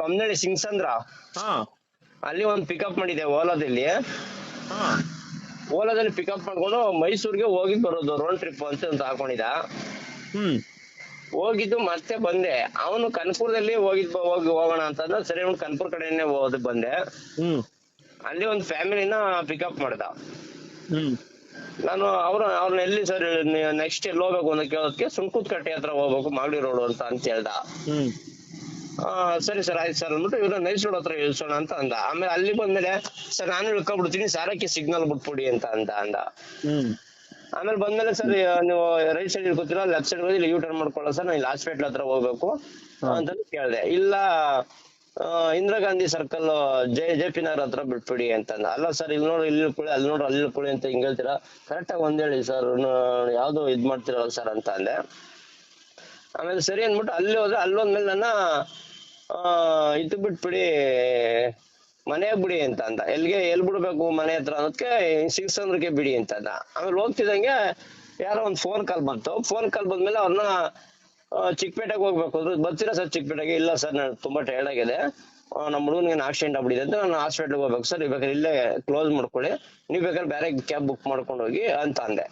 ಬೊಮ್ಮನಹಳ್ಳಿ ಸಿಂಗ್ಸಂದ್ರ ಹಾ ಅಲ್ಲಿ ಒಂದ್ ಪಿಕಪ್ ಮಾಡಿದೆ ಓಲಾದಲ್ಲಿ. ಹಾ ಓಲಾದಲ್ಲಿ ಪಿಕಪ್ ಮಾಡ್ಕೊಂಡು ಮೈಸೂರಿಗೆ ಹೋಗಿ ಬರೋದು ರೌಂಡ್ ಟ್ರಿಪ್ ಅಂತ ಹಾಕೊಂಡಿದ್ದ. ಹ್ಮ್ ಹೋಗಿದ್ದು ಮತ್ತೆ ಬಂದೆ. ಅವನು ಕನಕಪುರದಲ್ಲಿ ಹೋಗೋಣ ಅಂತಂದ. ಸರಿ ಅವ್ನು ಕನಕಪುರ ಕಡೆನೆ ಬಂದೆ. ಹ್ಮ್ ಅಲ್ಲಿ ಒಂದು ಫ್ಯಾಮಿಲಿನ ಪಿಕಪ್ ಮಾಡ್ದ. ಹ್ಮ್ ನಾನು ಅವ್ರನ್ನ ಎಲ್ಲಿ ಸರ್ ನೆಕ್ಸ್ಟ್ ಎಲ್ಲಿ ಹೋಗ್ಬೇಕು ಅಂತ ಕೇಳೋದಕ್ಕೆ ಸುಂಕುತ್ಕಟ್ಟೆ ಹತ್ರ ಹೋಗ್ಬೇಕು ಮಾಗಡಿ ರೋಡ್ ಅಂತ ಹೇಳ್ದ. ಹ್ಮ್ ಸರಿ ಸರ್ ಆಯ್ತು ಸರ್ ಅಂದ್ಬಿಟ್ಟು ಇವ್ರ ನೈಸ್ ರೋಡ್ ಹತ್ರ ಇಳಿಸೋಣ ಅಂತ ಅಂದ. ಆಮೇಲೆ ಅಲ್ಲಿ ಬಂದ್ಮೇಲೆ ಸರ್ ನಾನು ಇಳ್ಕೊಬಿಡ್ತೀನಿ ಸಾರಕ್ಕೆ ಸಿಗ್ನಲ್ ಬಿಟ್ಬಿಡಿ ಅಂತ ಅಂದ. ಹ್ಮ್ ಆಮೇಲೆ ಬಂದ್ಮೇಲೆ ಸರ್ ನೀವು ರೈಟ್ ಸೈಡ್ ಇಳ್ಕೊತೀರಾ ಲೆಫ್ಟ್ ಸೈಡ್ ಹೋಗಿ ಯೂ ಟರ್ನ್ ಮಾಡ್ಕೊಳ್ಳೋ ಸರ್ ನಾನು ಇಲ್ಲಿ ಹಾಸ್ಪಿಟ್ಲ್ ಹತ್ರ ಹೋಗ್ಬೇಕು ಅಂತ ಕೇಳಿದೆ. ಇಲ್ಲ ಇಂದಿರಾ ಗಾಂಧಿ ಸರ್ಕಲ್ ಜೆ.ಪಿ. ನಗರ್ ಹತ್ರ ಬಿಟ್ಬಿಡಿ ಅಂತಂದ. ಅಲ್ಲ ಸರ್ ಇಲ್ಲಿ ನೋಡ್ರಿ ಇಲ್ಲಿ ಇಳ್ಕೊಳ್ಳಿ ಅಲ್ಲಿ ನೋಡ್ರಿ ಅಲ್ಲಿ ಇಳ್ಕೊಳ್ಳಿ ಅಂತ ಹಿಂಗ್ ಹೇಳ್ತೀರಾ, ಕರೆಕ್ಟ್ ಆಗಿ ಒಂದ್ ಹೇಳಿ ಸರ್ ಯಾವ್ದು ಇದ್ ಮಾಡ್ತಿರಲ್ಲ ಸರ್ ಅಂತ ಅಂದೆ. ಆಮೇಲೆ ಸರಿ ಅಂದ್ಬಿಟ್ಟು ಅಲ್ಲಿ ಹೋದ್ರೆ ಅಲ್ಲೊಂದ್ಮೇಲೆ ನನ್ನ ಇದು ಬಿಟ್ಬಿಡಿ ಮನೆ ಬಿಡಿ ಅಂತ ಅಂದ. ಎಲ್ಲಿ ಬಿಡ್ಬೇಕು ಮನೆ ಹತ್ರ ಅನ್ನೋದಕ್ಕೆ ಸಿಂಗ್ಸಂದ್ರಕ್ಕೆ ಬಿಡಿ ಅಂತ ಅಂದ. ಆಮೇಲೆ ಹೋಗ್ತಿದಂಗೆ ಯಾರೋ ಒಂದ್ ಫೋನ್ ಕಾಲ್ ಬಂದ್ಮೇಲೆ ಅವ್ರನ್ನ ಚಿಕ್ಕಪೇಟೆಗೆ ಹೋಗ್ಬೇಕು ಅಂದ್ರೆ ಬರ್ತೀರಾ ಸರ್ ಚಿಕ್ಕಪೇಟೆಗೆ? ಇಲ್ಲ ಸರ್ ನಾನು ತುಂಬಾ ಟೈರ್ಡ್ ಆಗಿದೆ, ನಮ್ಮ ಹುಡುಗನಿಗೆ ಆಕ್ಸಿಡೆಂಟ್ ಆಗ್ಬಿಟ್ಟಿದೆ ಅಂತ ನಾನು ಹಾಸ್ಪಿಟ್ಲ್ಗೆ ಹೋಗ್ಬೇಕು ಸರ್, ಬೇಕಾದ್ರೆ ಇಲ್ಲೇ ಕ್ಲೋಸ್ ಮಾಡ್ಕೊಳ್ಳಿ, ನೀವ್ ಬೇಕಾದ್ರೆ ಬೇರೆ ಕ್ಯಾಬ್ ಬುಕ್ ಮಾಡ್ಕೊಂಡು ಹೋಗಿ ಅಂತ ಅಂದೆ.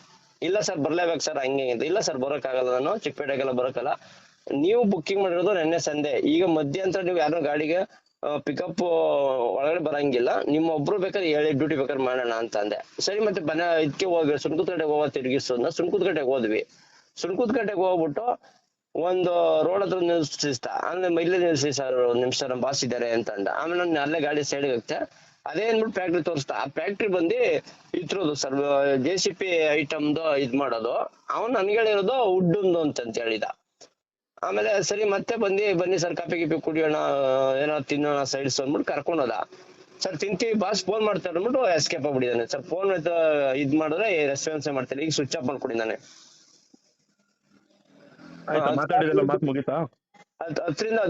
ಇಲ್ಲ ಸರ್ ಬರ್ಲೇಬೇಕು ಸರ್ ಹಂಗೆ ಅಂತ. ಇಲ್ಲ ಸರ್ ಬರೋಕ್ಕಾಗಲ್ಲ, ನಾನು ಚಿಕ್ಕಪೇಟೆಗೆಲ್ಲ ಬರೋಕ್ಕಲ್ಲ, ನೀವು ಬುಕ್ಕಿಂಗ್ ಮಾಡಿರೋದು ನೆನ್ನೆ ಸಂಡೆ, ಈಗ ಮಧ್ಯಂತರ ನೀವು ಯಾರೋ ಗಾಡಿಗೆ ಪಿಕಪ್ ಒಳಗಡೆ ಬರಂಗಿಲ್ಲ, ನಿಮ್ಮ ಒಬ್ರು ಬೇಕಾದ್ರೆ ಹೇಳಿ ಡ್ಯೂಟಿ ಬೇಕಾದ್ರೆ ಮಾಡೋಣ ಅಂತ ಅಂದೆ. ಸರಿ ಮತ್ತೆ ಇದಕ್ಕೆ ಹೋಗಿ ಸುಣ್ಕುತ್ಕಟ್ಟೆಗೆ ಹೋಗೋ ತಿರುಗಿಸೋದನ್ನ ಸುಣ್ಕುತ್ಕಟ್ಟೆಗೆ ಹೋದ್ವಿ. ಸುಣ್ಕುತ್ಕಟ್ಟೆಗೆ ಹೋಗ್ಬಿಟ್ಟು ಒಂದು ರೋಡ್ ಹತ್ರ ನಿಲ್ಸಿಸ್ತ. ಆಮೇಲೆ ಇಲ್ಲೇ ನಿಲ್ಸಿ ಸರ್ ಒಂದ್ ನಿಮಿಷ ನಮ್ಮ ಬಾಸ್ ಇದಾರೆ ಅಂತ ಅಂದ. ಆಮೇಲೆ ನಾನು ಅಲ್ಲೇ ಗಾಡಿ ಸೈಡ್ ಹೋಗ್ತೆ. ಅದೇ ಅಂದ್ಬಿಟ್ಟು ಫ್ಯಾಕ್ಟ್ರಿ ತೋರಿಸ್ತಾ. ಆ ಫ್ಯಾಕ್ಟ್ರಿ ಬಂದು ಇದ್ರದ್ದು ಸರ್ JCP ಐಟಮ್ದು ಇದ್ ಮಾಡೋದು. ಅವ್ನು ನನ್ಗೆ ಹೇಳಿರೋದು ವುಡ್ ಅಂತ ಹೇಳಿದ. ಆಮೇಲೆ ಸರಿ ಮತ್ತೆ ಬನ್ನಿ ಸರ್ ಕಾಫಿ ಗಿಪಿ ಕುಡಿಯೋಣ ಏನೋ ತಿನ್ನೋಣ ಸೈಡ್ಸ್ ಅಂದ್ಬಿಟ್ಟು ಕರ್ಕೊಂಡೋದ. ಸರ್ ತಿಂತೀವಿ ಬಾಸ್ ಫೋನ್ ಮಾಡ್ತಾರೆ ಅಂದ್ಬಿಟ್ಟು ಎಸ್ಕೇಪ್ ಆಗ್ಬಿಟ್ಟಿದ್ದಾನೆ ಸರ್. ಫೋನ್ ಇದ್ ಮಾಡಿದ್ರೆ ರೆಸ್ಪಾನ್ಸ್ ಮಾಡ್ತಾರೆ. ಈಗ ಸ್ವಿಚ್ ಆಫ್ ಮಾಡ್ಕೊಂಡಿದ್ದಾನೆ. ಆಯ್ತಾ ಮಾತಾಡಿದೆಲ್ಲ ಮಾತು ಮುಗಿತಾ? 10ರಿಂದ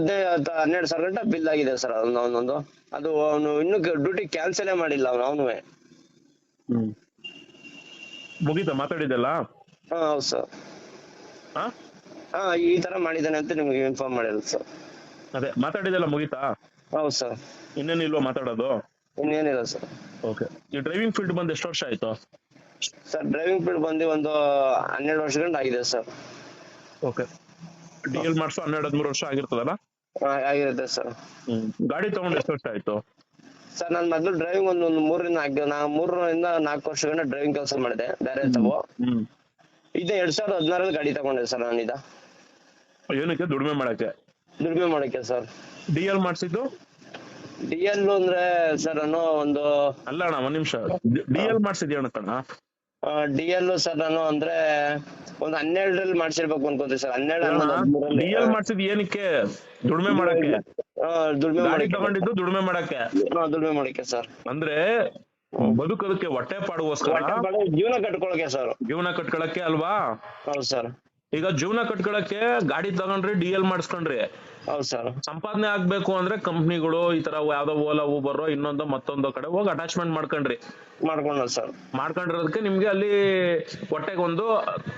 12 ಸಾವಿರ ಗಂಟೆ ಬಿಲ್ ಆಗಿದೆ ಸರ್ ಅವನೊಂದು. ಅದು ಅವನು ಇನ್ನು ಡ್ಯೂಟಿ ಕ್ಯಾನ್ಸಲೇ ಮಾಡಿಲ್ಲ ಅವನುವೆ. ಹ್ಮ್ ಮುಗಿತಾ ಮಾತಾಡಿದೆಲ್ಲ? ಹೌದು ಸರ್. ಈ ತರ ಮಾಡಿದ್ದಾನೆ ಅಂತ ನಿಮ್ಗೆ ಇನ್ಫಾರ್ಮ್ ಮಾಡಿಲ್ಲ ಸರ್. ಅದೇ ಮಾತಾಡಿದೆಲ್ಲ ಮುಗಿತಾ? ಹೌದು ಸರ್. ಇನ್ನೇನಿಲ್ವಾ ಮಾತಾಡೋದು? ಇನ್ನೇನಿಲ್ಲ ಸರ್. ಓಕೆ. ಈ ಡ್ರೈವಿಂಗ್ ಫೀಲ್ಡ್ ಬಂದು ಎಷ್ಟು ವರ್ಷ ಆಯ್ತು ಸರ್? ಡ್ರೈವಿಂಗ್ ಫೀಲ್ಡ್ ಬಂದು ಒಂದು 12 ವರ್ಷ ಗಂಟ ಆಗಿದೆ ಸರ್. ಓಕೆ. DL ಮಾಡ್ಸೋ 12-13 ವರ್ಷ ಆಗಿರ್ತದಲ್ಲ? ಆಗಿರುತ್ತೆ ಸರ್. ಗಾಡಿ ತಗೊಂಡು ಎಷ್ಟು ವರ್ಷ ಆಯ್ತು ಸರ್? ನಾನು ಮೊದಲು ಡ್ರೈವಿಂಗ್ ಒಂದು 3ರಿಂದ 4 ವರ್ಷ ಗಂಟ ಡ್ರೈವಿಂಗ್ ಕೆಲಸ ಮಾಡಿದೆ ಬೇರೆ ತಾವು. ಇದು 2016 ಗಾಡಿ ತಗೊಂಡೆ ಸರ್ ನಾನೀಗ. ಏನಕ್ಕೆ? ದುಡಿಮೆ ಮಾಡಕ್ಕೆ ಸರ್. DL ಮಾಡ್ಸಿದ್ದು? DL ಅಂದ್ರೆ ಸರ್ ನಾನು ಒಂದು ಅಲ್ಲ ಅಣ್ಣ ಒಂದ್ ನಿಮಿಷ. DL ಮಾಡ್ಸಿದ್ಯ ಅಣ್ಣ? DL ಸರ್ ನಾನು ಅಂದ್ರೆ ಒಂದು 12ರಲ್ಲಿ ಮಾಡ್ಸಿರ್ಬೇಕು ಅನ್ಕೋತೀವಿ ಸರ್. 12 DL ಮಾಡ್ಸಿದ್ ಏನಕ್ಕೆ? ದುಡಿಮೆ ಮಾಡಕ್ಕೆ. ಗಾಡಿ ತಗೊಂಡಿದ್ದು ದುಡಿಮೆ ಮಾಡಕ್ಕೆ ಸರ್. ಅಂದ್ರೆ ಬದುಕೋದಕ್ಕೆ ಹೊಟ್ಟೆ ಪಾಡುಗೋಸ್ಕರ, ಜೀವನ ಕಟ್ಕೊಳಕ್ಕೆ ಸರ್. ಜೀವನ ಕಟ್ಕೊಳಕ್ಕೆ ಅಲ್ವಾ? ಹೌದು ಸರ್. ಈಗ ಜೀವನ ಕಟ್ಕೊಳಕ್ಕೆ ಗಾಡಿ ತಗೊಂಡ್ರಿ, DL ಮಾಡಿಸ್ಕೊಂಡ್ರಿ. ಹೌದು ಸರ್. ಸಂಪಾದನೆ ಆಗ್ಬೇಕು ಅಂದ್ರೆ ಕಂಪ್ನಿಗಳು ಈ ತರ ಯಾವ್ದೋ ಓಲಾ ಊಬರ್ ಇನ್ನೊಂದೋ ಮತ್ತೊಂದೋ ಕಡೆ ಹೋಗಿ ಅಟ್ಯಾಚ್ಮೆಂಟ್ ಮಾಡ್ಕೊಂಡ ಸರ್. ಮಾಡ್ಕೊಂಡಿರೋದಕ್ಕೆ ನಿಮ್ಗೆ ಅಲ್ಲಿ ಹೊಟ್ಟೆಗೆ ಒಂದು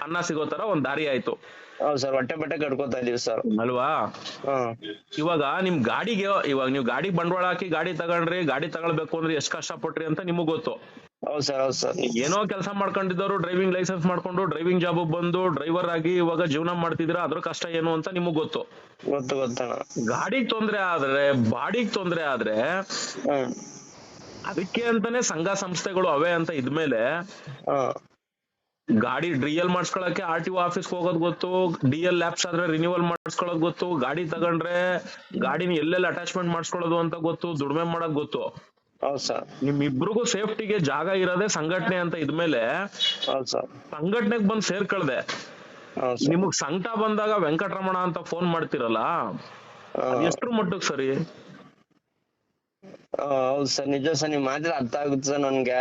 ಅನ್ನ ಸಿಗೋ ತರ ಒಂದ್ ದಾರಿ ಆಯ್ತು. ಹೌದು ಸರ್. ಬಟ್ಟೆ ಕಟ್ಕೋತಾ ಇದೀವಿ ಸರ್ ಅಲ್ವಾ? ಇವಾಗ ನಿಮ್ ಗಾಡಿಗೆ, ಇವಾಗ ನೀವು ಗಾಡಿ ಬಂಡವಾಳ ಹಾಕಿ ಗಾಡಿ ತಗೊಂಡ್ರಿ, ಗಾಡಿ ತಗೊಳ್ಬೇಕು ಅಂದ್ರೆ ಎಷ್ಟ್ ಕಷ್ಟ ಪಟ್ರಿ ಅಂತ ನಿಮಗ್ ಗೊತ್ತು. ಹೌದು ಸರ್. ಏನೋ ಕೆಲಸ ಮಾಡ್ಕೊಂಡಿದ್ದವರು ಡ್ರೈವಿಂಗ್ ಲೈಸೆನ್ಸ್ ಮಾಡ್ಕೊಂಡು ಡ್ರೈವಿಂಗ್ ಜಾಬ್ ಬಂದು ಡ್ರೈವರ್ ಆಗಿ ಇವಾಗ ಜೀವನ ಮಾಡ್ತಿದ್ರ, ಅದ್ರ ಕಷ್ಟ ಏನು ಅಂತ ನಿಮಗ್ ಗೊತ್ತು. ಗಾಡಿಗೆ ತೊಂದ್ರೆ ಆದ್ರೆ, ಬಾಡಿಗೆ ತೊಂದ್ರೆ ಆದ್ರೆ ಅದಕ್ಕೆ ಅಂತಾನೆ ಸಂಘ ಸಂಸ್ಥೆಗಳು ಅವೆ ಅಂತ ಇದ್ಮೇಲೆ ಗಾಡಿ DL ಮಾಡಿಸ್ಕೊಳಕ್ಕೆ RTO ಆಫೀಸ್ಗೆ ಹೋಗೋದ್ ಗೊತ್ತು, DL ಲ್ಯಾಪ್ಸ್ ಆದ್ರೆ ರಿನ್ಯೂವಲ್ ಮಾಡಿಸ್ಕೊಳ್ಳೋದು ಗೊತ್ತು, ಗಾಡಿ ತಗೊಂಡ್ರೆ ಗಾಡಿನ ಎಲ್ಲೆಲ್ಲ ಅಟ್ಯಾಚ್ಮೆಂಟ್ ಮಾಡಿಸ್ಕೊಳ್ಳೋದು ಅಂತ ಗೊತ್ತು, ದುಡಿಮೆ ಮಾಡೋದ್ ಗೊತ್ತು. ನಿಮ್ಮಿಬ್ರಿಗೂ ಸೇಫ್ಟಿಗೆ ಜಾಗ ಇರೋದೇ ಸಂಘಟನೆ ಅಂತ ಇದ್ಮೇಲೆ ಸಂಘಟನೆಗೆ ಬಂದ್ ಸೇರ್ಕಳ್ದೆ. ನಿಮಗ್ ಸಂಕಟ ಬಂದಾಗ ವೆಂಕಟರಮಣ ಅಂತ ಫೋನ್ ಮಾಡ್ತಿರಲ್ಲ, ಎಷ್ಟ್ರ ಮಟ್ಟಕ್ ಸರಿ? ಹೌದು ಸರ್, ನಿಜ ಸರ್. ನಿಮ್ ಮಾತ್ರ ಅರ್ಥ ಆಗುತ್ತೆ ಸರ್ ನನ್ಗೆ.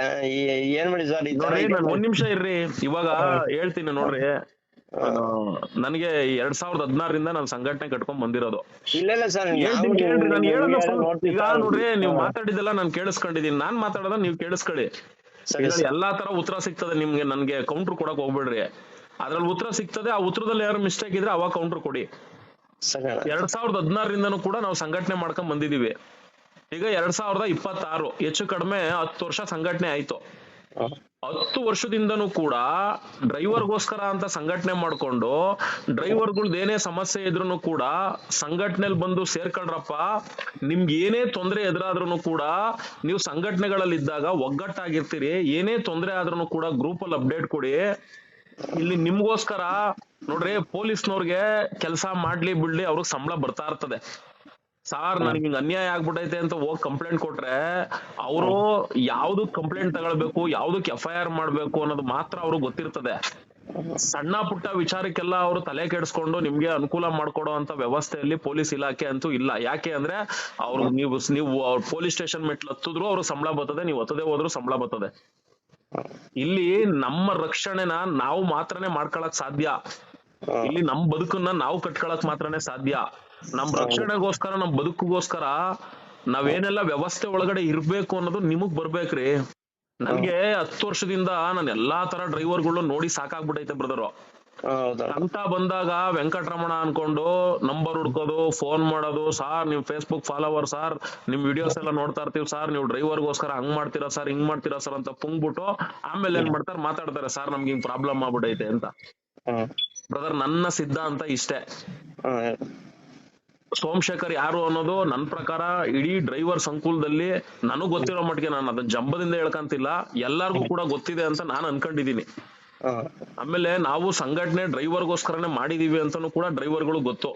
ಏನ್ ಮಾಡಿ ಸರ್ ನೋಡ್ರಿ, ನಾನು ಒಂದ್ ನಿಮಿಷ ಇರ್ರಿ, ಇವಾಗ ಹೇಳ್ತೀನಿ ನೋಡ್ರಿ. ನನಗೆ 2016ರಿಂದ ನಾನು ಸಂಘಟನೆ ಕಟ್ಕೊಂಡ್ ಬಂದಿರೋದು. ಇಲ್ಲ ಸರ್, ಕೇಳ್ರಿ, ನಾನು ಹೇಳೋದು ಈಗ ನೋಡ್ರಿ, ನೀವು ಮಾತಾಡಿದೆಲ್ಲ ನಾನು ಕೇಳಿಸ್ಕೊಂಡಿದೀನಿ. ನಾನ್ ಮಾತಾಡೋದ ನೀವು ಕೇಳಿಸ್ಕೊಳ್ಳಿ. ಎಲ್ಲಾ ತರ ಉತ್ತರ ಸಿಗ್ತದೆ ನಿಮ್ಗೆ, ನನ್ಗೆ ಕೌಂಟರ್ ಕೊಡಕ್ ಹೋಗ್ಬೇಡ್ರಿ. ಅದ್ರಲ್ಲಿ ಉತ್ತರ ಸಿಗ್ತದೆ, ಆ ಉತ್ತರದಲ್ಲಿ ಯಾರು ಮಿಸ್ಟೇಕ್ ಇದ್ರೆ ಅವಾಗ ಕೌಂಟರ್ ಕೊಡಿ. ಸರಿ ಅಣ್ಣ. 2016ರಿಂದನೂ ಕೂಡ ನಾವು ಸಂಘಟನೆ ಮಾಡ್ಕೊಂಡ್ ಬಂದಿದೀವಿ. ಈಗ 2026 ಹೆಚ್ಚು ಕಡಿಮೆ 10 ವರ್ಷ ಸಂಘಟನೆ ಆಯ್ತು. 10 ವರ್ಷದಿಂದನೂ ಕೂಡ ಡ್ರೈವರ್ಗೋಸ್ಕರ ಅಂತ ಸಂಘಟನೆ ಮಾಡ್ಕೊಂಡು ಡ್ರೈವರ್ಗಳ್ದು ಏನೇ ಸಮಸ್ಯೆ ಇದ್ರೂ ಕೂಡ ಸಂಘಟನೆಯಲ್ಲಿ ಬಂದು ಸೇರ್ಕೊಳ್ರಪ್ಪ, ನಿಮ್ಗೆ ಏನೇ ತೊಂದರೆ ಎದುರಾದ್ರೂ ಕೂಡ ನೀವು ಸಂಘಟನೆಗಳಲ್ಲಿ ಇದ್ದಾಗ ಒಗ್ಗಟ್ಟಾಗಿರ್ತೀರಿ, ಏನೇ ತೊಂದರೆ ಆದ್ರೂ ಕೂಡ ಗ್ರೂಪ್ ಅಲ್ಲಿ ಅಪ್ಡೇಟ್ ಕೊಡಿ. ಇಲ್ಲಿ ನಿಮ್ಗೋಸ್ಕರ ನೋಡ್ರಿ, ಪೊಲೀಸ್ನವ್ರಿಗೆ ಕೆಲಸ ಮಾಡ್ಲಿ ಬಿಡ್ಲಿ ಅವ್ರಿಗೆ ಸಂಬಳ ಬರ್ತಾ ಇರ್ತದೆ. ಸಾರ್ ನನಗೆ ಹಿಂಗ್ ಅನ್ಯಾಯ ಆಗ್ಬಿಟ್ಟೈತೆ ಅಂತ ಹೋಗಿ ಕಂಪ್ಲೇಂಟ್ ಕೊಟ್ರೆ ಅವರು ಯಾವ್ದಕ್ ಕಂಪ್ಲೇಂಟ್ ತಗೊಳ್ಬೇಕು, ಯಾವ್ದಕ್ FIR ಮಾಡ್ಬೇಕು ಅನ್ನೋದು ಮಾತ್ರ ಅವ್ರಿಗೆ ಗೊತ್ತಿರ್ತದೆ. ಸಣ್ಣ ಪುಟ್ಟ ವಿಚಾರಕ್ಕೆಲ್ಲ ಅವರು ತಲೆ ಕೆಡಿಸ್ಕೊಂಡು ನಿಮ್ಗೆ ಅನುಕೂಲ ಮಾಡ್ಕೊಡೋ ಅಂತ ವ್ಯವಸ್ಥೆಯಲ್ಲಿ ಪೊಲೀಸ್ ಇಲಾಖೆ ಅಂತೂ ಇಲ್ಲ. ಯಾಕೆ ಅಂದ್ರೆ ಅವ್ರು ನೀವು ಪೊಲೀಸ್ ಸ್ಟೇಷನ್ ಮೆಟ್ಲು ಹತ್ತಿದ್ರು ಅವ್ರಿಗೆ ಸಂಬಳ ಬರ್ತದೆ, ನೀವು ಹತ್ತದೇ ಹೋದ್ರು ಸಂಬಳ ಬರ್ತದೆ. ಇಲ್ಲಿ ನಮ್ಮ ರಕ್ಷಣೆನ ನಾವು ಮಾತ್ರನೇ ಮಾಡ್ಕೊಳಕ್ ಸಾಧ್ಯ. ಇಲ್ಲಿ ನಮ್ ಬದುಕನ್ನ ನಾವು ಕಟ್ಕೊಳಕ್ ಮಾತ್ರನೇ ಸಾಧ್ಯ. ನಮ್ ರಕ್ಷಣೆಗೋಸ್ಕರ, ನಮ್ ಬದುಕಿಗೋಸ್ಕರ ನಾವೇನೆಲ್ಲ ವ್ಯವಸ್ಥೆ ಒಳಗಡೆ ಇರ್ಬೇಕು ಅನ್ನೋದು ನಿಮಗ್ ಬರ್ಬೇಕ್ರಿ. ನನ್ಗೆ 10 ವರ್ಷದಿಂದ ನಾನು ಎಲ್ಲಾ ತರ ಡ್ರೈವರ್ಗಳು ನೋಡಿ ಸಾಕಾಗ್ಬಿಟ್ಟೈತೆ ಬ್ರದರು. ಅಂತ ಬಂದಾಗ ವೆಂಕಟರಮಣ ಅನ್ಕೊಂಡು ನಂಬರ್ ಹುಡ್ಕೋದು, ಫೋನ್ ಮಾಡೋದು, ಸಾರ್ ನಿಮ್ ಫೇಸ್ಬುಕ್ ಫಾಲೋವರ್ ಸಾರ್, ನಿಮ್ ವಿಡಿಯೋಸ್ ಎಲ್ಲ ನೋಡ್ತಾ ಇರ್ತೀವಿ ಸಾರ್, ನೀವು ಡ್ರೈವರ್ಗೋಸ್ಕರ ಹಂಗ್ ಮಾಡ್ತೀರಾ ಸರ್, ಹಿಂಗ್ ಮಾಡ್ತೀರಾ ಸರ್ ಅಂತ ಪುಂಗ್ಬಿಟ್ಟು ಆಮೇಲೆ ಏನ್ ಮಾಡ್ತಾರೆ, ಮಾತಾಡ್ತಾರೆ ಸರ್ ನಮ್ಗೆ ಹಿಂಗ್ ಪ್ರಾಬ್ಲಮ್ ಆಗ್ಬಿಟ್ಟೈತೆ ಅಂತ. ಬ್ರದರ್, ನನ್ನ ಸಿದ್ಧಾಂತ ಇಷ್ಟೇ. ಸೋಮಶೇಖರ್ ಯಾರು ಅನ್ನೋದು ನನ್ ಪ್ರಕಾರ ಇಡೀ ಡ್ರೈವರ್ ಸಂಕುಲದಲ್ಲಿ ನನಗ್ ಗೊತ್ತಿರೋ ಮಟ್ಟಿಗೆ, ನಾನು ಅದನ್ನ ಜಂಬದಿಂದ ಹೇಳ್ಕಂತಿಲ್ಲ, ಎಲ್ಲಾರ್ಗು ಕೂಡ ಗೊತ್ತಿದೆ ಅಂತ ನಾನು ಅನ್ಕೊಂಡಿದೀನಿ. ಆಮೇಲೆ ನಾವು ಸಂಘಟನೆ ಡ್ರೈವರ್ಗೋಸ್ಕರನೇ ಮಾಡಿದೀವಿ ಅಂತಾನು ಕೂಡ ಡ್ರೈವರ್ಗಳು ಗೊತ್ತು.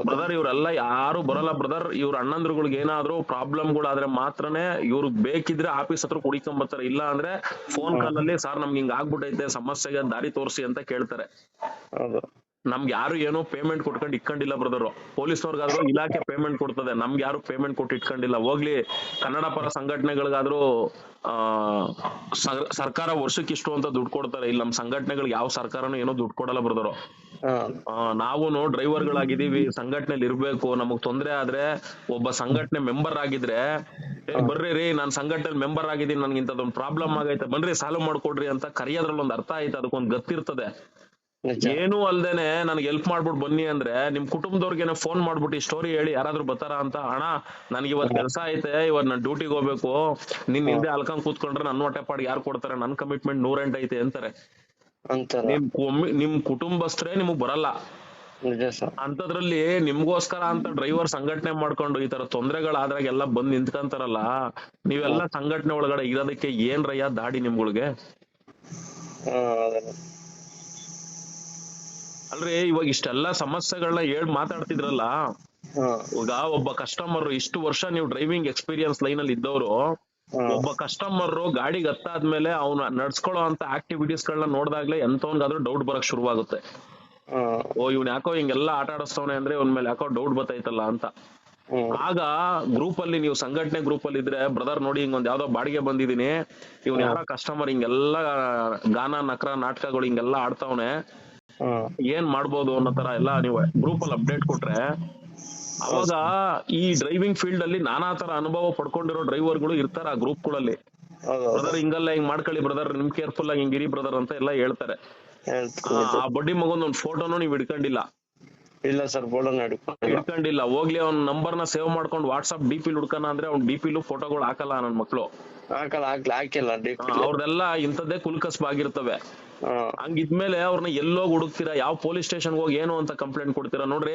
ಬ್ರದರ್, ಇವ್ರೆಲ್ಲ ಯಾರು ಬರಲ್ಲ ಬ್ರದರ್. ಇವ್ರ ಅಣ್ಣಂದ್ರುಗಳಿಗೆ ಏನಾದ್ರು ಪ್ರಾಬ್ಲಮ್ಗಳಾದ್ರೆ ಮಾತ್ರನೇ ಇವ್ರಿಗೆ ಬೇಕಿದ್ರೆ ಆಫೀಸ್ ಹತ್ರ ಕುಡಿಕೊಂಡ್ ಬರ್ತಾರೆ. ಇಲ್ಲ ಅಂದ್ರೆ ಫೋನ್ ಕಾಲ್ ಅಲ್ಲಿ ಸಾರ್ ನಮ್ಗೆ ಹಿಂಗ್ ಆಗ್ಬಿಟ್ಟೈತೆ, ಸಮಸ್ಯೆಗೆ ದಾರಿ ತೋರಿಸಿ ಅಂತ ಕೇಳ್ತಾರೆ. ನಮ್ಗೆ ಯಾರು ಏನೋ ಪೇಮೆಂಟ್ ಕೊಟ್ಕೊಂಡು ಇಟ್ಕೊಂಡಿಲ್ಲ ಬ್ರದರ್. ಪೊಲೀಸ್ನವ್ರಿಗಾದ್ರೂ ಇಲಾಖೆ ಪೇಮೆಂಟ್ ಕೊಡ್ತದೆ, ನಮ್ಗೆ ಯಾರು ಪೇಮೆಂಟ್ ಕೊಟ್ಟು ಇಟ್ಕೊಂಡಿಲ್ಲ. ಹೋಗ್ಲಿ, ಕನ್ನಡ ಪರ ಸಂಘಟನೆಗಳಿಗಾದ್ರೂ ಸರ್ಕಾರ ವರ್ಷಕ್ಕೆ ಇಷ್ಟು ಅಂತ ದುಡ್ಡು ಕೊಡ್ತಾರೆ. ಇಲ್ಲಿ ನಮ್ ಸಂಘಟನೆಗಳಿಗೆ ಯಾವ ಸರ್ಕಾರನು ಏನೋ ದುಡ್ಡು ಕೊಡಲ್ಲ ಬ್ರದರ್. ನಾವು ಡ್ರೈವರ್ಗಳಾಗಿದ್ದೀವಿ, ಸಂಘಟನೆಯಲ್ಲಿ ಇರ್ಬೇಕು. ನಮಗ್ ತೊಂದ್ರೆ ಆದ್ರೆ ಒಬ್ಬ ಸಂಘಟನೆ ಮೆಂಬರ್ ಆಗಿದ್ರೆ ಬರ್ರಿ ರೀ, ನಾನ್ ಸಂಘಟನೆ ಮೆಂಬರ್ ಆಗಿದ್ದೀನಿ, ನನ್ಗೆ ಇಂಥದೊಂದು ಪ್ರಾಬ್ಲಮ್ ಆಗೈತೆ, ಬನ್ರಿ ಸಾಲ್ವ್ ಮಾಡ್ಕೊಡ್ರಿ ಅಂತ ಕರೆಯೋದ್ರಲ್ಲಿ ಒಂದ್ ಅರ್ಥ ಐತೆ, ಅದಕ್ಕೊಂದ್ ಗತ್ತಿರ್ತದೆ. ಏನು ಅಲ್ದೇನೆ ನನ್ಗೆ ಹೆಲ್ಪ್ ಮಾಡ್ಬಿಟ್ಟು ಬನ್ನಿ ಅಂದ್ರೆ ನಿಮ್ ಕುಟುಂಬದವ್ರಿಗೆ ಫೋನ್ ಮಾಡ್ಬಿಟ್ಟು ಈ ಸ್ಟೋರಿ ಹೇಳಿ ಯಾರಾದ್ರೂ ಬರ್ತಾರ ಅಂತ, ಅಣ್ಣ ನನ್ಗೆ ಇವತ್ ಕೆಲಸ ಐತೆ, ಇವತ್ ನಾನ್ ಡ್ಯೂಟಿಗೆ ಹೋಗ್ಬೇಕು, ನಿನ್ ಹಿಂದೆ ಅಲ್ಕೊಂಡ್ ಕೂತ್ಕೊಂಡ್ರೆ ನನ್ ಹೊಟ್ಟೆ ಪಾಡ್ ಯಾರು ಕೊಡ್ತಾರೆ, ನನ್ ಕಮಿಟ್ಮೆಂಟ್ 108 ಐತೆ ಅಂತಾರೆ. ನಿಮ್ ಕುಟುಂಬಸ್ಥರೇ ನಿಮಗ್ ಬರಲ್ಲ. ಅಂತದ್ರಲ್ಲಿ ನಿಮ್ಗೋಸ್ಕರ ಅಂತ ಡ್ರೈವರ್ ಸಂಘಟನೆ ಮಾಡ್ಕೊಂಡು ಈ ತರ ತೊಂದರೆಗಳಾದ್ರಾಗ ಎಲ್ಲ ಬಂದ್ ನಿಂತ್ಕಂತಾರಲ್ಲ, ನೀವೆಲ್ಲ ಸಂಘಟನೆ ಒಳಗಡೆ ಇರೋದಕ್ಕೆ ಏನ್ ರಯ್ಯ ದಾಡಿ ನಿಮ್ಗಳಿಗೆ? ಅಲ್ರಿ, ಇವಾಗ ಇಷ್ಟೆಲ್ಲ ಸಮಸ್ಯೆಗಳನ್ನ ಮಾತಾಡ್ತಿದ್ರಲ್ಲ, ಈಗ ಒಬ್ಬ ಕಸ್ಟಮರ್ ಇಷ್ಟು ವರ್ಷ ನೀವು ಡ್ರೈವಿಂಗ್ ಎಕ್ಸ್ಪೀರಿಯನ್ಸ್ ಲೈನ್ ಅಲ್ಲಿ ಇದ್ದವರು, ಒಬ್ಬ ಕಸ್ಟಮರ್ ಗಾಡಿಗೆ ಹತ್ತಾದ್ಮೇಲೆ ಅವ್ನ ನಡ್ಸ್ಕೊಳ್ಳೋ ಅಂತ ಆಕ್ಟಿವಿಟೀಸ್ ಗಳನ್ನ ನೋಡಿದಾಗ್ಲೇ ಎಂತವನ್ಗಾದ್ರೂ ಡೌಟ್ ಬರಕ್ ಶುರುವಾಗುತ್ತೆ. ಇವ್ನ್ ಯಾಕೋ ಹಿಂಗೆಲ್ಲ ಆಟ ಆಡಿಸ್ತವನೆ ಅಂದ್ರೆ ಇವ್ನ ಮೇಲೆ ಯಾಕೋ ಡೌಟ್ ಬರ್ತೈತಲ್ಲ ಅಂತ. ಆಗ ಗ್ರೂಪ್ ಅಲ್ಲಿ, ನೀವು ಸಂಘಟನೆ ಗ್ರೂಪ್ ಅಲ್ಲಿ ಇದ್ರೆ, ಬ್ರದರ್ ನೋಡಿ ಹಿಂಗೊಂದ್ ಯಾವ್ದೋ ಬಾಡಿಗೆ ಬಂದಿದೀನಿ, ಇವ್ನ ಯಾರೋ ಕಸ್ಟಮರ್ ಹಿಂಗೆಲ್ಲ ಗಾನ ನಕ್ರ ನಾಟಕಗಳು ಹಿಂಗೆಲ್ಲ ಆಡ್ತಾವನೆ, ಏನ್ ಮಾಡ್ಬೋದು ಅನ್ನೋ ತರ ಎಲ್ಲ ನೀವು ಗ್ರೂಪ್ ಅಲ್ಲಿ ಅಪ್ಡೇಟ್ ಕೊಟ್ರೆ, ಅವಾಗ ಈ ಡ್ರೈವಿಂಗ್ ಫೀಲ್ಡ್ ಅಲ್ಲಿ ನಾನಾ ತರ ಅನುಭವ ಪಡ್ಕೊಂಡಿರೋ ಡ್ರೈವರ್ಗಳು ಇರ್ತಾರ ಆ ಗ್ರೂಪ್ ಗಳಲ್ಲಿ. ಬ್ರದರ್ ಹಿಂಗಲ್ಲ, ಹಿಂಗ್ ಮಾಡ್ಕೊಳ್ಳಿ ಬ್ರದರ್, ನಿಮ್ ಕೇರ್ಫುಲ್ ಆಗಿ ಹಿಂಗಿರಿ ಬ್ರದರ್ ಅಂತ ಎಲ್ಲ ಹೇಳ್ತಾರೆ. ಆ ಬಡ್ಡಿ ಮಗೊಂದ್ ಒಂದ್ ಫೋಟೋನು ನೀವ್ ಇಟ್ಕೊಂಡಿಲ್ಲ. ಇಲ್ಲ ಸರ್, ಫೋಟೋ ಇಟ್ಕೊಂಡಿಲ್ಲ. ಹೋಗ್ಲಿ, ಅವ್ನ ನಂಬರ್ನ ಸೇವ್ ಮಾಡ್ಕೊಂಡು ವಾಟ್ಸ್ಆಪ್ DP ಹುಡ್ಕನ ಅಂದ್ರೆ ಅವ್ನ್ DP ಫೋಟೋಗಳು ಹಾಕಲ್ಲ ನನ್ ಮಕ್ಳು. ಹಾಕಿಲ್ಲ. ಅವ್ರದೆಲ್ಲ ಇಂಥದ್ದೇ ಕುಲ್ಕಸ್ಬಾಗಿರ್ತವೆ. ಹಂಗಿದ್ಮೇಲೆ ಅವ್ರನ್ನ ಎಲ್ಲೋಗಿ ಹುಡುಕ್ತೀರಾ, ಯಾವ ಪೊಲೀಸ್ ಸ್ಟೇಷನ್ ಹೋಗಿ ಏನು ಅಂತ ಕಂಪ್ಲೇಂಟ್ ಕೊಡ್ತೀರಾ? ನೋಡ್ರಿ,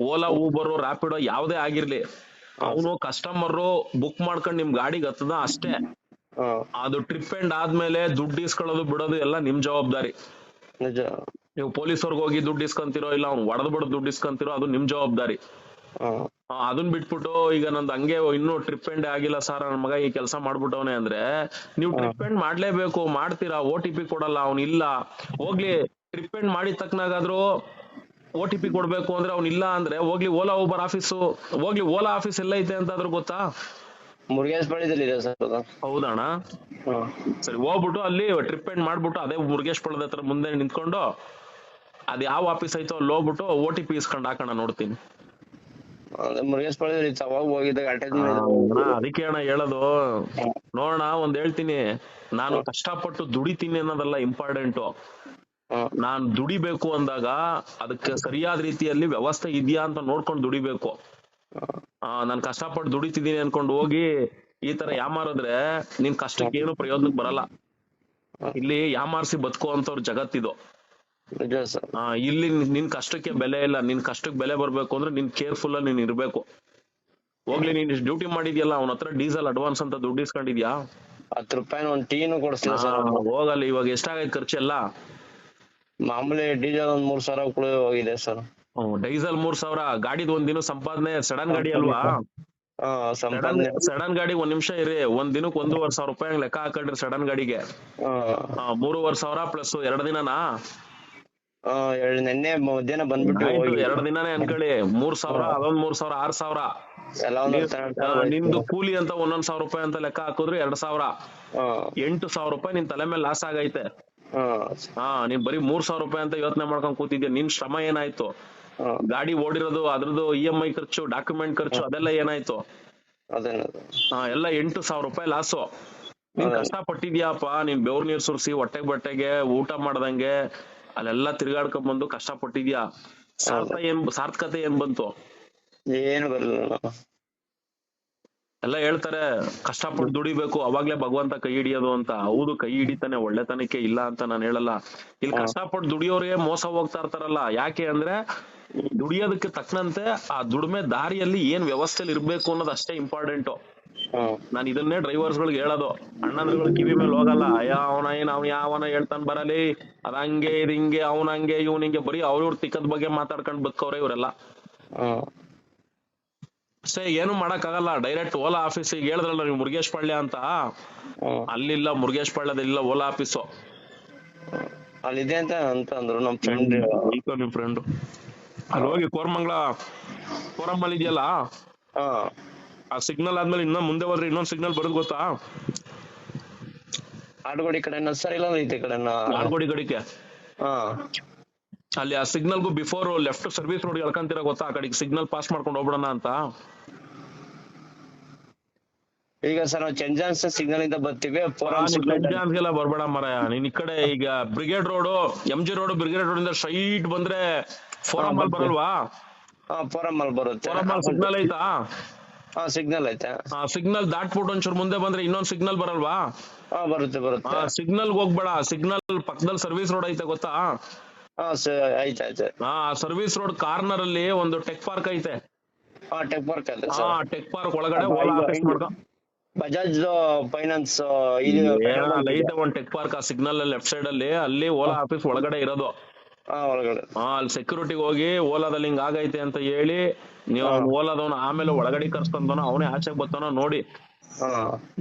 ಓಲಾ, ಊಬರ್, ರ್ಯಾಪಿಡೋ ಯಾವ್ದೇ ಆಗಿರ್ಲಿ, ಅವನು ಕಸ್ಟಮರ್ ಬುಕ್ ಮಾಡ್ಕೊಂಡ್ ನಿಮ್ ಗಾಡಿಗೆ ಹತ್ತದ ಅಷ್ಟೇ. ಅದು ಟ್ರಿಪ್ ಎಂಡ್ ಆದ್ಮೇಲೆ ದುಡ್ಡು ಇಸ್ಕೊಳ್ಳೋದು ಬಿಡೋದು ಎಲ್ಲ ನಿಮ್ ಜವಾಬ್ದಾರಿ. ನೀವು ಪೊಲೀಸರ್ಗೆ ಹೋಗಿ ದುಡ್ಡು ಇಸ್ಕೊಂತಿರೋ, ಇಲ್ಲ ಅವ್ನು ಹೊಡೆದ್ ಬಿಡೋದು ದುಡ್ಡು ಇಸ್ಕೊಂತಿರೋ, ಅದು ನಿಮ್ ಜವಾಬ್ದಾರಿ. ಅದನ್ ಬಿಟ್ಬಿಟ್ಟು ಈಗ ನಂದು ಹಂಗೆ ಇನ್ನೂ ಟ್ರಿಪ್ ಎಂಡ್ ಆಗಿಲ್ಲ ಸರ್, ನನ್ ಮಗ ಈ ಕೆಲಸ ಮಾಡ್ಬಿಟ್ಟವನೆ ಅಂದ್ರೆ ನೀವು ಟ್ರಿಪ್ ಎಂಡ್ ಮಾಡ್ಲೇಬೇಕು. ಮಾಡ್ತೀರಾ? OTP ಕೊಡಲ್ಲ, ಅವ್ನ್ ಇಲ್ಲ. ಹೋಗ್ಲಿ, ಟ್ರಿಪ್ ಎಂಡ್ ಮಾಡಿದ ತಕ್ಕನಾಗಾದ್ರೂ OTP ಕೊಡ್ಬೇಕು ಅಂದ್ರೆ ಅವ್ನ್ ಇಲ್ಲ ಅಂದ್ರೆ ಹೋಗ್ಲಿ ಓಲಾ ಊಬರ್ ಆಫೀಸು, ಹೋಗ್ಲಿ ಓಲಾ ಆಫೀಸ್ ಎಲ್ಲ ಐತೆ ಅಂತ ಆದ್ರೂ ಗೊತ್ತಾ? ಮುರುಗೇಶ್ಪಾಳ್ಯದಲ್ಲಿ ಇದೆ ಸರ್. ಹೌದಣ್ಣ, ಸರಿ, ಹೋಗ್ಬಿಟ್ಟು ಅಲ್ಲಿ ಟ್ರಿಪ್ ಎಂಡ್ ಮಾಡ್ಬಿಟ್ಟು ಅದೇ ಮುರುಗೇಶ್ಪಾಳ್ಯದ ಹತ್ರ ಮುಂದೆ ನಿಂತ್ಕೊಂಡು ಅದ್ ಯಾವ ಆಫೀಸ್ ಐತೋ ಅಲ್ಲಿ ಹೋಗ್ಬಿಟ್ಟು OTP ಇಸ್ಕೊಂಡ್ ಹಾಕೋಣ ನೋಡ್ತೀನಿ. ಮುರುಗೇಶ್ಪಾಳ್ಯದಲ್ಲಿ ಅವಾಗ ಹೋಗಿದ್ದಾಗ ಅದಕ್ಕೆ ಅಣ್ಣ ಹೇಳೋದು. ನೋಡೋಣ, ಒಂದ್ ಹೇಳ್ತೀನಿ, ನಾನು ಕಷ್ಟಪಟ್ಟು ದುಡಿತೀನಿ ಅನ್ನೋದಲ್ಲ ಇಂಪಾರ್ಟೆಂಟು, ನಾನ್ ದುಡಿಬೇಕು ಅಂದಾಗ ಅದಕ್ಕೆ ಸರಿಯಾದ ರೀತಿಯಲ್ಲಿ ವ್ಯವಸ್ಥೆ ಇದೆಯಾ ಅಂತ ನೋಡ್ಕೊಂಡು ದುಡಿಬೇಕು. ನಾನ್ ಕಷ್ಟಪಟ್ಟು ದುಡಿತಿದೀನಿ ಅನ್ಕೊಂಡು ಹೋಗಿ ಈ ತರ ಯಾಮಾರಿದ್ರೆ ನಿನ್ ಕಷ್ಟಕ್ಕೆ ಏನು ಪ್ರಯೋಜನಕ್ಕೆ ಬರಲ್ಲ. ಇಲ್ಲಿ ಯಾಮಾರಿಸಿ ಬದುಕೋ ಅಂತವ್ರ ಜಗತ್ತಿದು. ನಿಜ ಸರ್. ಇಲ್ಲಿ ನಿನ್ ಕಷ್ಟಕ್ಕೆ ಬೆಲೆ ಇಲ್ಲ. ನಿನ್ ಕಷ್ಟಕ್ಕೆ ಬೆಲೆ ಬರ್ಬೇಕು ಅಂದ್ರೆ ನೀನ್ ಕೇರ್ಫುಲ್ ಅಲ್ಲಿ ನೀನ್ ಇರ್ಬೇಕು. ಹೋಗ್ಲಿ ನೀನ್ ಡ್ಯೂಟಿ ಮಾಡಿದ್ಯಲ್ಲ, ಅವನ ಹತ್ರ ಡೀಸೆಲ್ ಅಡ್ವಾನ್ಸ್ ಅಂತ ದುಡ್ಡು ಇಸ್ಕೊಂಡಿದ್ಯಾ? 10 ರೂಪಾಯಿ ಒಂದ್ ಟೀನು ಕೊಡಿಸ್ಲಿಲ್ಲ ಸರ್. ಹೋಗಲ್ಲ. ಇವಾಗ ಎಷ್ಟಾಗೈತೆ ಖರ್ಚೆಲ್ಲ? ಮಾಮೂಲಿ ಡೀಸೆಲ್ ಒಂದ್ 3,000 ಕೂಡ ಹೋಗಿದೆ ಸರ್. ಡೀಸೆಲ್ 3,000. ಗಾಡಿದ್ ಒಂದ್ ದಿನ ಸಂಪಾದನೆ ಸಡನ್ ಗಾಡಿ ಅಲ್ವಾ? ಸಡನ್ ಗಾಡಿ ಒಂದ್ ನಿಮಿಷ ಇರಿ, ಒಂದ್ ದಿನಕ್ಕೆ 1,500 ರೂಪಾಯಿ ಲೆಕ್ಕ ಹಾಕೊಂಡ್ರಿ ಸಡನ್ ಗಾಡಿಗೆ. 3,500 ಪ್ಲಸ್ 2 ದಿನನಾ? ನೆನ್ನೆ ಮಧ್ಯಾಹ್ನ ಬಂದ್ಬಿಟ್ಟು 2 ದಿನಾನೇ ಅನ್ಕೊಳ್ಳಿ. 3,000, ಅದೊಂದ್ 3,000, 6,000. ನಿಂದು ಕೂಲಿ ಅಂತ 1,000 ರೂಪಾಯಿ ಅಂತ ಲೆಕ್ಕ ಹಾಕಿದ್ರು 2,000. 8,000 ರೂಪಾಯಿ ನಿನ್ ತಲೆ ಮೇಲೆ ಲಾಸ್ ಆಗೈತೆ. ನೀನ್ ಬರೀ 3,000 ರೂಪಾಯಿ ಅಂತ ಯೋಚನೆ ಮಾಡ್ಕೊಂಡ್ ಕೂತಿದ್ಯಾ. ನಿನ್ ಶ್ರಮ ಏನಾಯ್ತು? ಗಾಡಿ ಓಡಿರೋದು, ಅದ್ರದ್ದು EMI ಖರ್ಚು, ಡಾಕ್ಯುಮೆಂಟ್ ಖರ್ಚು, ಅದೆಲ್ಲ ಏನಾಯ್ತು? ಎಲ್ಲ 8,000 ರೂಪಾಯಿ ಲಾಸು. ನೀನ್ ಕಷ್ಟ ಪಟ್ಟಿದ್ಯಾಪ. ನೀನ್ ಬೆವ್ರ ನೀರ್ ಸುರಿಸಿ ಹೊಟ್ಟೆಗೆ ಬಟ್ಟೆಗೆ ಊಟ ಮಾಡ್ದಂಗೆ ಅಲ್ಲೆಲ್ಲ ತಿರ್ಗಾಡ್ಕೊಂಡ್ ಬಂದು ಕಷ್ಟ ಪಟ್ಟಿದ್ಯಾ. ಸಾರ್ಥಕತೆ ಏನ್ ಬಂತು? ಏನು ಬರಲ್ಲ. ಎಲ್ಲ ಹೇಳ್ತಾರೆ ಕಷ್ಟಪಟ್ಟು ದುಡಿಬೇಕು ಅವಾಗ್ಲೇ ಭಗವಂತ ಕೈ ಹಿಡಿಯೋದು ಅಂತ. ಹೌದು, ಕೈ ಹಿಡಿತಾನೆ, ಒಳ್ಳೆತನಕ್ಕೆ ಇಲ್ಲ ಅಂತ ನಾನು ಹೇಳಲ್ಲ. ಇಲ್ಲಿ ಕಷ್ಟಪಟ್ಟು ದುಡಿಯೋರಿಗೆ ಮೋಸ ಹೋಗ್ತಾ ಇರ್ತಾರಲ್ಲ. ಯಾಕೆ ಅಂದ್ರೆ ದುಡಿಯೋದಕ್ಕೆ ತಕ್ಕನಂತೆ ಆ ದುಡಿಮೆ ದಾರಿಯಲ್ಲಿ ಏನ್ ವ್ಯವಸ್ಥೆಲಿ ಇರ್ಬೇಕು ಅನ್ನೋದು ಅಷ್ಟೇ ಇಂಪಾರ್ಟೆಂಟ್. ನಾನು ಇದನ್ನೇ ಡ್ರೈವರ್ಸ್ ಗಳಿಗೆ ಹೇಳೋದು. ಅಣ್ಣಂದ್ರುಗಳು ಕಿವಿ ಮೇಲೆ ಹೋಗಲ್ಲ. ಅವ್ನ ಯಾವನ ಹೇಳ್ತಾನೆ ಬರಲಿ, ಅದ್ ಹಂಗೆ ಇದ್ ಹಿಂಗೆ, ಅವ್ನ ಹಂಗೆ ಇವ್ನ ಹಿಂಗೆ, ಬರೀ ಅವ್ರ ತಿಕ್ಕದ ಬಗ್ಗೆ ಮಾತಾಡ್ಕೊಂಡ್ ಬದುಕವ್ರೆ ಇವರೆಲ್ಲ. ಅಷ್ಟೇ, ಏನು ಮಾಡಕ್ ಆಗಲ್ಲ. ಡೈರೆಕ್ಟ್ ಓಲಾ ಆಫೀಸಿಗೆ ಹೇಳಿದ್ರಲ್ಲ ನೀವು ಮುರುಗೇಶ್ ಪಾಳ್ಯ ಅಂತ, ಅಲ್ಲಿಲ್ಲ ಮುರುಗೇಶ್ ಪಾಳ್ಯದಲ್ಲಿಲ್ಲ ಓಲಾ ಆಫೀಸು. ಅಲ್ಲಿದೆ ಅಂತ ಅಂದ್ರು ನಮ್ ಫ್ರೆಂಡ್. ನಿಮ್ ಫ್ರೆಂಡ್ ಅಲ್ಲಿ ಹೋಗಿ ಕೋರಮಂಗಲ ಇದೆಯಲ್ಲ, ಆ ಸಿಗ್ನಲ್ ಆದ್ಮೇಲೆ ಇನ್ನ ಮುಂದೆ ಹೋದ್ರೆ ಇನ್ನೊಂದ್ ಸಿಗ್ನಲ್ ಬರೋದ್ ಗೊತ್ತಾ? ಆಡ್ಗೋಡಿ ಕಡೆ ಸರ್, ಇಲ್ಲ ಈ ಕಡೆ ಆಡ್ಗೋಡಿ ಗಡಿಕೆ. ಅಲ್ಲಿ ಆ ಸಿಗ್ನಲ್ಗೂ ಬಿಫೋರ್ ಲೆಫ್ಟ್ ಸರ್ವಿಸ್ ರೋಡ್ ಎಳ್ಕಂತೀರ ಗೊತ್ತಾ? ಆ ಕಡೆಗೆ ಸಿಗ್ನಲ್ ಪಾಸ್ ಮಾಡ್ಕೊಂಡು ಹೋಗ್ಬಿಡೋಣ ಅಂತ. ಈಗ ಸರ್ ನಾವು ಚೆಂಜಾನ್ಸ್ ಸಿಗ್ನಲ್ ಇಂದ ಬರ್ತೀವಿ. ಚೆಂಜಾನ್ಸ್ಗೆಲ್ಲ ಬರ್ಬೇಡ ಮಾರಾಯ. ನೀನ್ ಈ ಕಡೆ ಈಗ brigade road, MG road, brigade road ಇಂದ ಸ್ಟ್ರೈಟ್ ಬಂದ್ರೆ ಫೋರಮ್ ಅಲ್ಲಿ ಬರಲ್ವಾ? ಫೋರಮ್ ಅಲ್ಲಿ ಬರುತ್ತೆ. ಫೋರಮ್ ಅಲ್ಲಿ ಸಿಗ್ನಲ್ ಐತಾ? ಸಿಗ್ನಲ್ ಐತೆ. ಸಿಗ್ನಲ್ ದಾಟ್ಬಿಟ್ಟು ಒಂಚೂರು ಮುಂದೆ ಬಂದ್ರೆ ಇನ್ನೊಂದ್ ಸಿಗ್ನಲ್ ಬರಲ್ವಾ? ಬರುತ್ತೆ. ಸಿಗ್ನಲ್ ಹೋಗ್ಬೇಡ. ಸಿಗ್ನಲ್ ಪಕ್ಕದಲ್ಲಿ ಸರ್ವಿಸ್ ರೋಡ್ ಐತೆ ಗೊತ್ತಾ? ಐತೆ. ಸರ್ವಿಸ್ ರೋಡ್ ಕಾರ್ನರ್ ಅಲ್ಲಿ ಒಂದು ಟೆಕ್ ಪಾರ್ಕ್ ಐತೆ. ಟೆಕ್ ಪಾರ್ಕ್ ಐತೆ. ಟೆಕ್ ಪಾರ್ಕ್ ಒಳಗಡೆ ಓಲಾ ಆಫೀಸ್ ಮಾಡ್ಕೊ. ಬಜಾಜ್ ಫೈನಾನ್ಸ್ ಐತೆ ಒಂದ್ ಟೆಕ್ ಪಾರ್ಕ್. ಆ ಸಿಗ್ನಲ್ ಲೆಫ್ಟ್ ಸೈಡ್ ಅಲ್ಲಿ ಓಲಾ ಆಫೀಸ್ ಒಳಗಡೆ ಇರೋದು. ಒಳಗಡೆ ಅಲ್ಲಿ ಸೆಕ್ಯೂರಿಟಿಗೆ ಹೋಗಿ ಓಲಾದಲ್ಲಿ ಹಿಂಗ್ ಆಗೈತೆ ಅಂತ ಹೇಳಿ, ನೀವು ಓಲಾದವನ ಆಮೇಲೆ ಒಳಗಡೆ ಕರ್ಸ್ಕೊಂಡವನ ಅವನೇ ಆಚೆಗೆ ಬರ್ತಾನ ನೋಡಿ.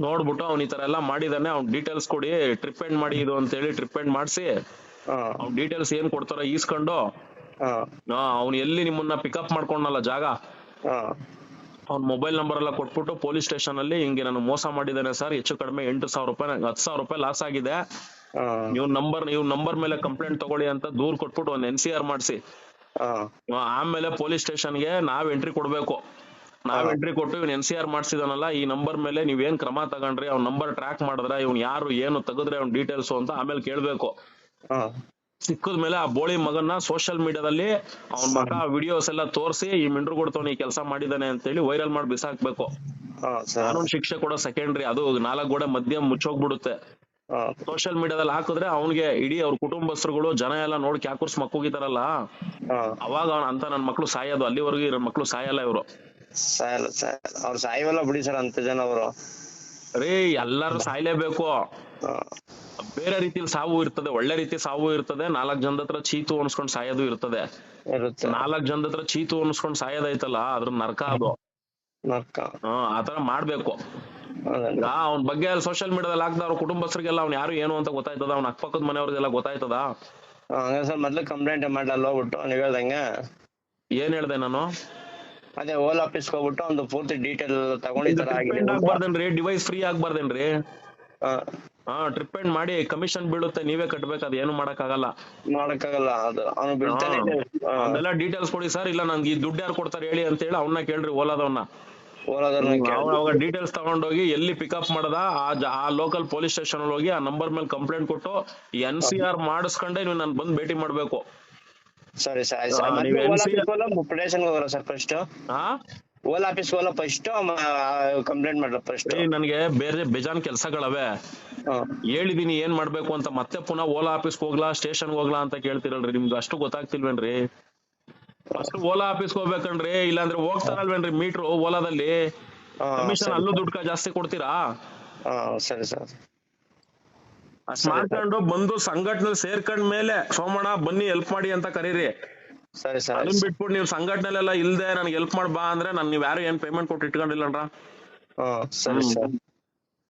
ನೋಡ್ಬಿಟ್ಟು ಅವ್ನ ಈ ತರ ಎಲ್ಲಾ ಮಾಡಿದಾನೆ, ಅವ್ನ್ ಡೀಟೇಲ್ಸ್ ಕೊಡಿ, ಟ್ರಿಪ್ ಎಂಡ್ ಮಾಡಿ ಇದು ಅಂತ ಹೇಳಿ ಟ್ರಿಪ್ ಎಂಡ್ ಮಾಡ್ಸಿ ಅವ್ನ ಡೀಟೇಲ್ಸ್ ಏನ್ ಕೊಡ್ತಾರ ಈಸ್ಕೊಂಡು, ಅವ್ನು ಎಲ್ಲಿ ನಿಮ್ಮನ್ನ ಪಿಕಪ್ ಮಾಡ್ಕೊಂಡಲ್ಲ ಜಾಗ, ಅವ್ನ ಮೊಬೈಲ್ ನಂಬರ್ ಎಲ್ಲ ಕೊಟ್ಬಿಟ್ಟು ಪೊಲೀಸ್ ಸ್ಟೇಷನ್ ಅಲ್ಲಿ ಹಿಂಗೆ ನಾನು ಮೋಸ ಮಾಡಿದ್ದೇನೆ ಸರ್, ಹೆಚ್ಚು ಕಡಿಮೆ 8,000 ರೂಪಾಯಿ, 10,000 ರೂಪಾಯಿ ಲಾಸ್ ಆಗಿದೆ, ನೀವು ನಂಬರ್ ಮೇಲೆ ಕಂಪ್ಲೇಂಟ್ ತಗೊಳ್ಳಿ ಅಂತ ದೂರ್ ಕೊಟ್ಬಿಟ್ಟು ಒಂದ್ NCR ಮಾಡಿಸಿ, ಆಮೇಲೆ ಪೊಲೀಸ್ ಸ್ಟೇಷನ್ಗೆ ನಾವ್ ಎಂಟ್ರಿ ಕೊಡ್ಬೇಕು. ನಾವ್ ಎಂಟ್ರಿ ಕೊಟ್ಟು ಇವ್ನ NCR ಮಾಡ್ಸಿದಾನಲ್ಲ, ಈ ನಂಬರ್ ಮೇಲೆ ನೀವೇನ್ ಕ್ರಮ ತಗೊಂಡ್ರಿ, ಅವ್ನ ನಂಬರ್ ಟ್ರ್ಯಾಕ್ ಮಾಡಿದ್ರ, ಇವ್ನ್ ಯಾರು ಏನು ತೆಗೆದ್ರೆ ಅವ್ನ ಡೀಟೇಲ್ಸ್ ಅಂತ ಆಮೇಲೆ ಕೇಳ್ಬೇಕು. ಸಿಕ್ಕದ್ಮೇಲೆ ಆ ಬೋಳಿ ಮಗನ್ನ ಸೋಷಿಯಲ್ ಮೀಡಿಯಾದಲ್ಲಿ ಅವ್ನ ಮಗ ವಿಡಿಯೋಸ್ ಎಲ್ಲ ತೋರಿಸಿ ಈ ಮಿಂಡ್ರು ಕೊಡ್ತವನಿ ಕೆಲಸ ಮಾಡಿದಾನೆ ಅಂತ ಹೇಳಿ ವೈರಲ್ ಮಾಡಿ ಬಿಸಾಕ್ಬೇಕು. ಕಾನೂನು ಶಿಕ್ಷೆ ಕೂಡ ಸೆಕೆಂಡ್ರಿ, ಅದು 4 ಗೋಡೆ ಮಧ್ಯ ಮುಚ್ಚೋಗ್ಬಿಡುತ್ತೆ. ಸೋಷಿಯಲ್ ಮೀಡಿಯಾದಲ್ಲಿ ಹಾಕಿದ್ರೆ ಅವ್ನಿಗೆ ಇಡೀ ಅವ್ರ ಕುಟುಂಬಸ್ಥರುಗಳು ಜನ ಎಲ್ಲ ನೋಡಿ ಕ್ಯಾಕುರ್ಸ್ ಮಕ್ಕೋಗಿತಾರಲ್ಲ, ಅವಾಗ ಅಂತ ನನ್ ಮಕ್ಳು ಸಾಯೋದು. ಅಲ್ಲಿವರೆಗೂ ಇರೋ ಮಕ್ಳು ಸಾಯಲ್ಲ. ಇವ್ರು ಅವ್ರು ಸಾಯವಲ್ಲ ಬಿಡಿ ಸರ್, ಅಂತ ಜನ ಅವರು ರೀ ಎಲ್ಲಾರು ಸಾಯ್ಲೇಬೇಕು. ಬೇರೆ ರೀತಿಲಿ ಸಾವು ಇರ್ತದೆ, ಒಳ್ಳೆ ರೀತಿ ಸಾವು ಇರ್ತದೆ, 4 ಜನದ ಹತ್ರ ಚೀತು ಅನ್ಸ್ಕೊಂಡ್ ಸಾಯೋದು ಇರ್ತದೆ. 4 ಜನದ ಹತ್ರ ಚೀತು ಅನ್ಸ್ಕೊಂಡ್ ಸಾಯೋದೈತಲ್ಲ, ಅದ್ರ ನರ್ಕ ಅದು. ಆತರ ಮಾಡ್ಬೇಕು. ಅವ್ನ ಬಗ್ಗೆ ಸೋಷಿಯಲ್ ಮೀಡಿಯಾದಲ್ಲಿ ಹಾಕ್ದ ಅವ್ರ ಕುಟುಂಬಸ್ಥರಿಗೆಲ್ಲ ಅವ್ನ ಯಾರು ಏನು ಅಂತ ಗೊತ್ತಾಯ್ತದ, ಅವ್ನ ಅಕ್ಕಪಕ್ಕದ ಮನೆಯವ್ರಿಗೆಲ್ಲ ಗೊತ್ತಾಯ್ತದ. ಮೊದ್ಲು ಕಂಪ್ಲೇಂಟ್ ಮಾಡಲ್ಲ ಹೋಗ್ಬಿಟ್ಟು ನೀವ್ ಹೇಳ್ದಂಗ. ಏನ್ ಹೇಳ್ದೆ ನಾನು? ಅದೇ ಓಲಾ ಆಫೀಸ್ ಹೋಗ್ಬಿಟ್ಟು ಒಂದು ಪೂರ್ತಿ ಡೀಟೇಲ್ ತಗೊಂಡಿದ್ದಾರೆ. ಆಗ್ಬಾರ್ದೇನ್ರಿ, ಡಿವೈಸ್ ಫ್ರೀ ಆಗ್ಬಾರ್ದೇನ್ರಿ? ಟ್ರಿಪ್ ಎಂಡ್ ಮಾಡಿ ಕಮಿಷನ್ ಬೀಳುತ್ತೆ, ನೀವೇ ಕಟ್ಬೇಕು, ಅದ್ ಏನು ಮಾಡಕ್ ಆಗಲ್ಲ. ಅದು ಅವನು ಬಿಡ್ತಾನೆ. ಅದೆಲ್ಲ ಡೀಟೇಲ್ಸ್ ಕೊಡಿ ಸರ್, ಇಲ್ಲ ನನ್ಗೆ ಈ ದುಡ್ಡು ಯಾರು ಕೊಡ್ತಾರೆ ಹೇಳಿ ಅಂತ ಹೇಳಿ ಅವ್ನ ಕೇಳ್ರಿ ಓಲಾದವ್ನ. ಓಲಾದವ್ರನ್ನ ಅವಾಗ ಡೀಟೇಲ್ಸ್ ತಗೊಂಡೋಗಿ ಎಲ್ಲಿ ಪಿಕಪ್ ಮಾಡದ ಆ ಲೋಕಲ್ ಪೊಲೀಸ್ ಸ್ಟೇಷನ್ ಹೋಗಿ ಆ ನಂಬರ್ ಮೇಲೆ ಕಂಪ್ಲೇಂಟ್ ಕೊಟ್ಟು NCR ಮಾಡಿಸ್ಕೊಂಡೆ ನೀವು ನಾನು ಬಂದ್ ಭೇಟಿ ಮಾಡ್ಬೇಕು. ಸರಿ ಸರ್ ನೀವು ಪ್ರೊಟೆಕ್ಷನ್ ಹೋಗೋಣ ಸರ್ ಫಸ್ಟ್ ಓಲಾ ಆಫೀಸ್ ಹೋಗಲ್ಲ ಫಸ್ಟ್ ಕಂಪ್ಲೇಂಟ್ ಮಾಡ್ರ ಫಸ್ಟ್. ನನ್ಗೆ ಬೇರೆ ಬೇಜಾನ್ ಕೆಲ್ಸಗಳವೆ ಹೇಳಿದೀನಿ ಏನ್ ಮಾಡ್ಬೇಕು ಅಂತ, ಮತ್ತೆ ಪುನಃ ಓಲಾ ಆಫೀಸ್ ಹೋಗ್ಲಾ ಸ್ಟೇಷನ್ ಹೋಗ್ಲಾ ಅಂತ ಕೇಳ್ತಿರಲ್ರಿ, ನಿಮ್ಗೆ ಅಷ್ಟು ಗೊತ್ತಾಗ್ತಿಲ್ವೇನ್ರಿ? ಫಸ್ಟ್ ಓಲಾ ಆಫೀಸ್ ಹೋಗ್ಬೇಕನ್ರಿ, ಇಲ್ಲಾಂದ್ರೆ ಹೋಗ್ತಾರಲ್ವೇನ್ರಿ ಮೀಟ್ರು ಓಲಾದಲ್ಲಿ ಕಮಿಷನ್ ಅಲ್ಲೂ ದುಡ್ಡು ಜಾಸ್ತಿ ಕೊಡ್ತೀರಾ? ಸರಿ ಸರ್ ಅಷ್ಟ್ ಮಾಡ್ಕೊಂಡು ಬಂದು ಸಂಘಟನೆ ಸೇರ್ಕೊಂಡ್ ಮೇಲೆ ಸೋಮಣ್ಣ ಬನ್ನಿ ಹೆಲ್ಪ್ ಮಾಡಿ ಅಂತ ಕರೀರಿ. ಸರಿ ಸರ್ ಅದನ್ನ ಬಿಟ್ಬಿಟ್ಟು ನೀವು ಸಂಘಟನೆಲೆಲ್ಲ ಇಲ್ದೆ ನನ್ಗೆ ಹೆಲ್ಪ್ ಮಾಡ್ಬಾ ಅಂದ್ರೆ ನೀವ್ ಯಾರು ಏನ್ ಪೇಮೆಂಟ್ ಕೊಟ್ಟು ಇಟ್ಕೊಂಡಿಲ್ಲನ್ರ. ಸರಿ ಸರ್